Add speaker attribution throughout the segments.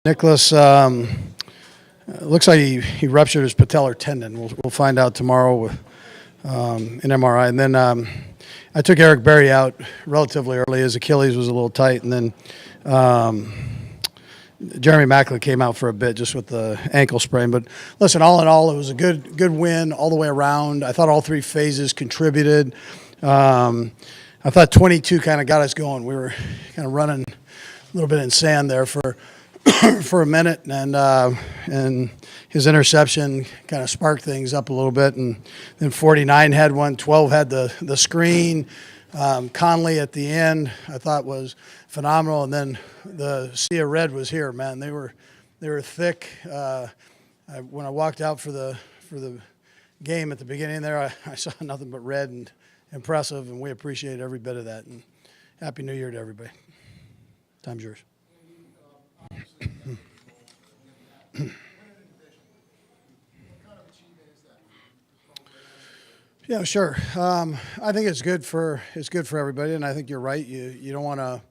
Speaker 1: Nicholas, looks like he ruptured his patellar tendon. We'll find out tomorrow with an MRI. And then I took Eric Berry out relatively early. His Achilles was a little tight. And then Jeremy Macklin came out for a bit just with the ankle sprain. But listen, all in all, it was a good win all the way around. I thought all three phases contributed. I thought 22 kind of got us going. We were kind of running a little bit in sand there for a minute, and his interception kind of sparked things up a little bit. And then 49 had one, 12 had the screen. Conley at the end I thought was phenomenal, and then the sea of red was here, man. They were thick. When I walked out for the game at the beginning there, I saw nothing but red and impressive, and we appreciate every bit of that. And Happy New Year to everybody. Time's yours. Yeah, sure. I think it's good for everybody, and I think you're right. You don't want to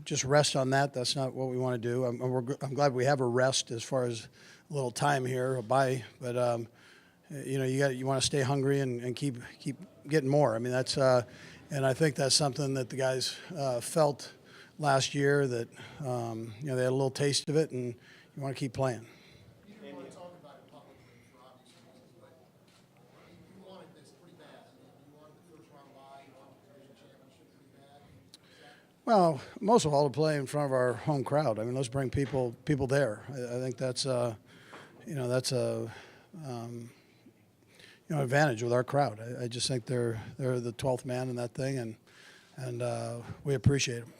Speaker 1: just rest on that. That's not what we want to do. I'm glad we have a rest as far as a little time here, a bye. But you want to stay hungry and keep getting more. I mean, that's and I think that's something that the guys felt last year, that they had a little taste of it, and you want to keep playing.
Speaker 2: You didn't want to talk about it publicly for obvious reasons, but you wanted this pretty bad. I mean, you wanted the first round bye, you wanted the division championship pretty bad.
Speaker 1: Well, most of all, to play in front of our home crowd. I mean, let's bring people there. I think that's that's a advantage with our crowd. I just think they're the 12th man in that thing, and we appreciate them.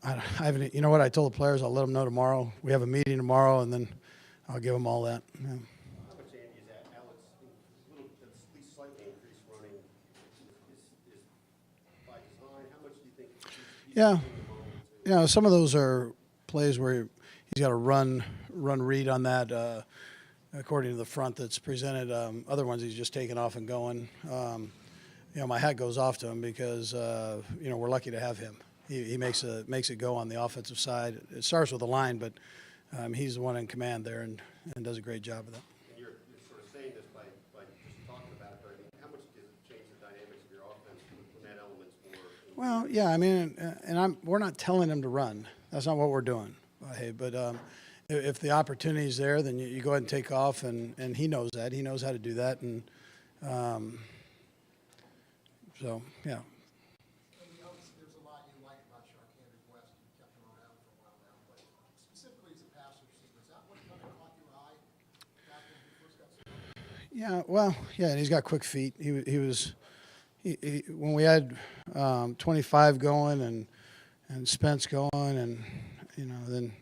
Speaker 1: I haven't. You know what? I told the players I'll let them know tomorrow. We have a meeting tomorrow, and then I'll give them all that. Yeah.
Speaker 3: How much, Andy, is that? Alex, at least slightly increased running is by design. How much do you think?
Speaker 1: Yeah. Some of those are plays where he's got to run Reid on that. According to the front that's presented, other ones he's just taking off and going. My hat goes off to him because we're lucky to have him. He makes it go on the offensive side. It starts with the line, but he's the one in command there and does a great job of that.
Speaker 3: And you're sort of saying this by just talking about it, but I mean, how much does it change the dynamics of your offense when that element's more?
Speaker 1: Well, yeah, I mean, and we're not telling him to run. That's not what we're doing. Hey, but if the opportunity is there, then you go ahead and take off, and he knows that. He knows how to do that, and so yeah.
Speaker 2: There's a lot you like about Sharkhanded West. You kept him around for a while now, but specifically as a passer receiver, is that what kind of caught your eye back when you first got started?
Speaker 1: Yeah, well, yeah, and he's got quick feet. He was when we had 25 going and Spence going, and then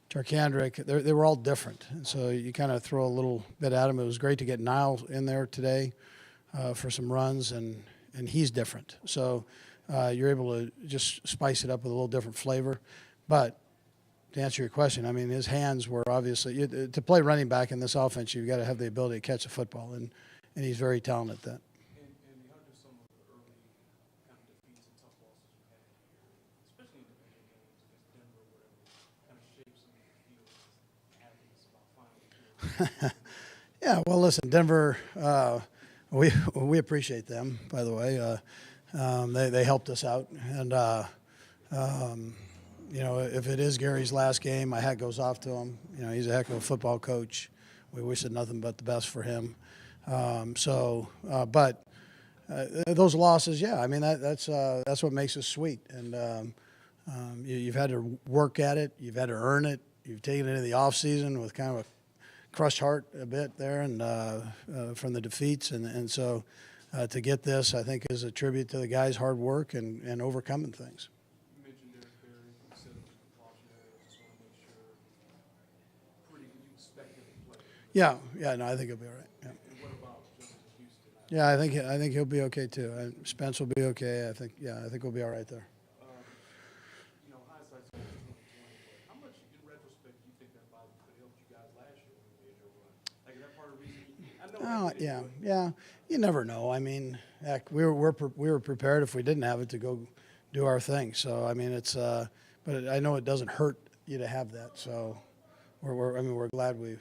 Speaker 1: Charkandrick, they were all different, and so you kind of throw a little bit at him. It was great to get Niall in there today for some runs, and he's different. So you're able to just spice it up with a little different flavor. But to answer your question, I mean, his hands were obviously to play running back in this offense, you've got to have the ability to catch a football, and he's very talented at that.
Speaker 4: And how do some of the early kind of defeats and tough losses you had, especially in division games against Denver or whatever, kind of shape some of your feelings and happiness about finally?
Speaker 1: Yeah, well, listen, Denver, we appreciate them, by the way. They helped us out, and if it is Gary's last game, my hat goes off to him. He's a heck of a football coach. We wish it nothing but the best for him. But those losses, yeah, I mean that's what makes us sweet, and you've had to work at it, you've had to earn it, you've taken it into the off season with kind of a crushed heart a bit there, and from the defeats, and so to get this, I think, is a tribute to the guys' hard work and overcoming things.
Speaker 4: You mentioned Eric Berry. You said it was precautionary. I just want to make sure. You expect him to play?
Speaker 1: Yeah, no, I think he'll be all right. Yeah.
Speaker 4: And what about Jones in Houston?
Speaker 1: Yeah, I think he'll be okay too. Spence will be okay. I think we'll be all right there.
Speaker 4: Hindsight's always 20/20, but how much, in retrospect, do you think that bye could have helped you guys last year when you made your run? Like, is that part of the reason?
Speaker 1: Yeah. You never know. I mean, heck, we were prepared if we didn't have it to go do our thing. So I mean, it's. but I know it doesn't hurt you to have that. So we're glad we're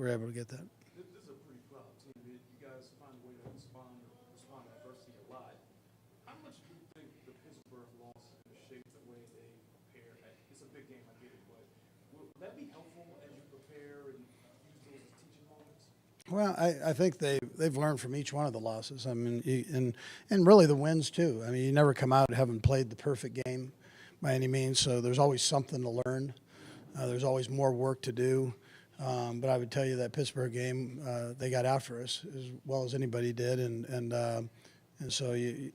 Speaker 1: able to get that.
Speaker 4: This is a pretty proud team. You guys find a way to respond to adversity a lot. How much do you think the Pittsburgh loss is going to shape the way they prepare? It's a big game, I get it, but will that be helpful as you prepare and use those as teaching moments?
Speaker 1: Well, I think they've learned from each one of the losses. I mean, and really the wins too. I mean, you never come out having played the perfect game by any means. So there's always something to learn. There's always more work to do. But I would tell you that Pittsburgh game, they got after us as well as anybody did, and so you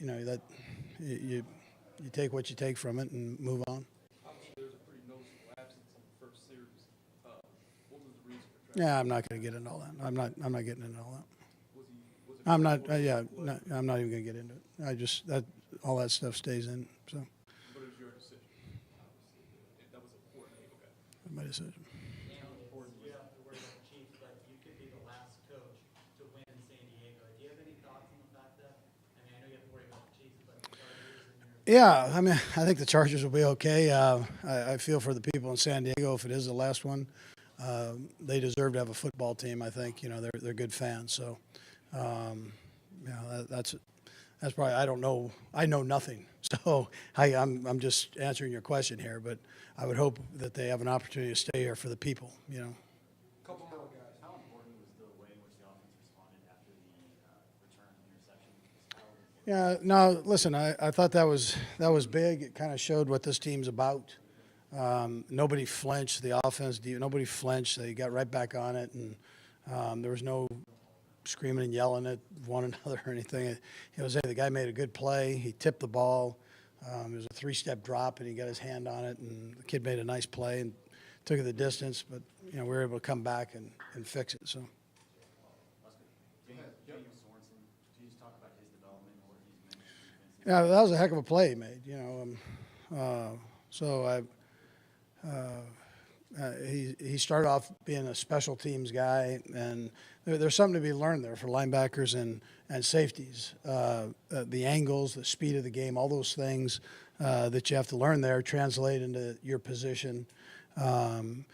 Speaker 1: take what you take from it and move on.
Speaker 4: Obviously, there's a pretty noticeable absence in the first series. What was the reason for Travis?
Speaker 1: Yeah, I'm not going to get into all that. I'm not getting into all that.
Speaker 4: Was it
Speaker 1: I'm not. Yeah, no, I'm not even going to get into it. All that stuff stays in. So
Speaker 4: But it was your decision. Obviously, that was important. Okay.
Speaker 1: my decision.
Speaker 5: You have to worry about the Chiefs, but you could be the last coach to win in San Diego. Do you have any thoughts on the fact that? I mean, I know you have to worry about the Chiefs, but the Chargers and your.
Speaker 1: Yeah, I mean, I think the Chargers will be okay. I feel for the people in San Diego if it is the last one. They deserve to have a football team. I think they're good fans. So, that's probably I don't know. I know nothing. So I'm just answering your question here. But I would hope that they have an opportunity to stay here for the people.
Speaker 4: Couple more guys.
Speaker 6: How important was the way in which the offense responded after the return interception?
Speaker 1: Yeah, no, listen, I thought that was big. It kind of showed what this team's about. Nobody flinched. The offense, nobody flinched. They got right back on it, and there was no screaming and yelling at one another or anything. The guy made a good play. He tipped the ball. It was a 3-step drop, and he got his hand on it, and the kid made a nice play and took it the distance. But we were able to come back and fix it. So.
Speaker 6: James Sorensen, can you just talk about his development and what he's been?
Speaker 1: Yeah, that was a heck of a play he made. He started off being a special teams guy, and there's something to be learned there for linebackers and safeties. The angles, the speed of the game, all those things that you have to learn there translate into your position. And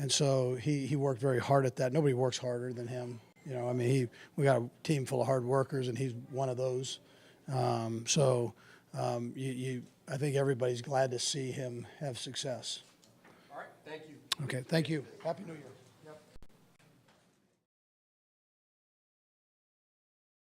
Speaker 1: so he worked very hard at that. Nobody works harder than him. We got a team full of hard workers, and he's one of those. I think everybody's glad to see him have success.
Speaker 2: All right, thank you.
Speaker 1: Okay, thank you. Happy New Year.